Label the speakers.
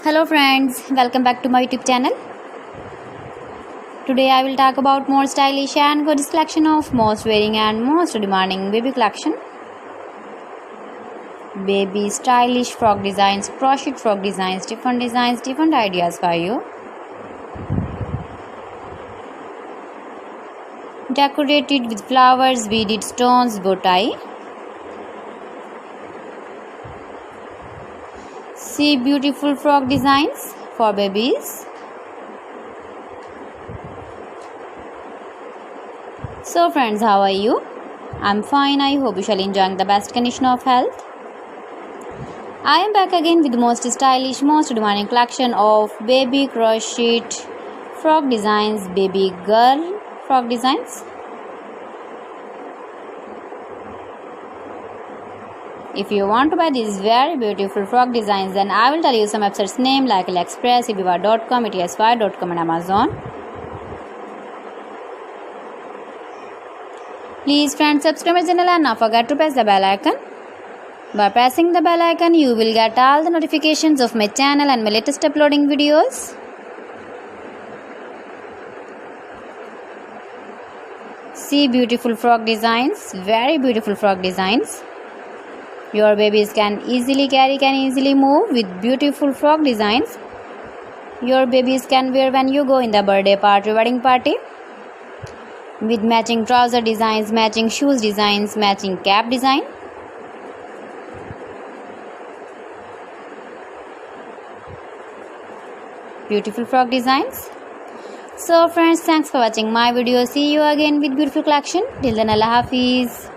Speaker 1: Hello friends, welcome back to my YouTube channel. Today I will talk about more stylish and gorgeous collection of most wearing and most demanding baby collection. Baby stylish frock designs, crochet frock designs, different ideas for you. Decorated with flowers, beaded stones, bow tie. See beautiful frock designs for babies. So friends, how are you? I'm fine. I hope you shall enjoy the best condition of health. I am back again with the most stylish, most demanding collection of baby crocheted frock designs, baby girl frock designs. If you want to buy these very beautiful frock designs, then I will tell you some websites name like AliExpress, ibiva.com, etsy.com and Amazon. Please friends, subscribe my channel and not forget to press the bell icon. By pressing the bell icon, you will get all the notifications of my channel and my latest uploading videos. See beautiful frock designs, very beautiful frock designs. Your babies can easily carry, can easily move with beautiful frock designs. Your babies can wear when you go in the birthday party, wedding party. With matching trouser designs, matching shoes designs, matching cap design. Beautiful frock designs. So friends, thanks for watching my video. See you again with beautiful collection. Till then, Allah Hafiz.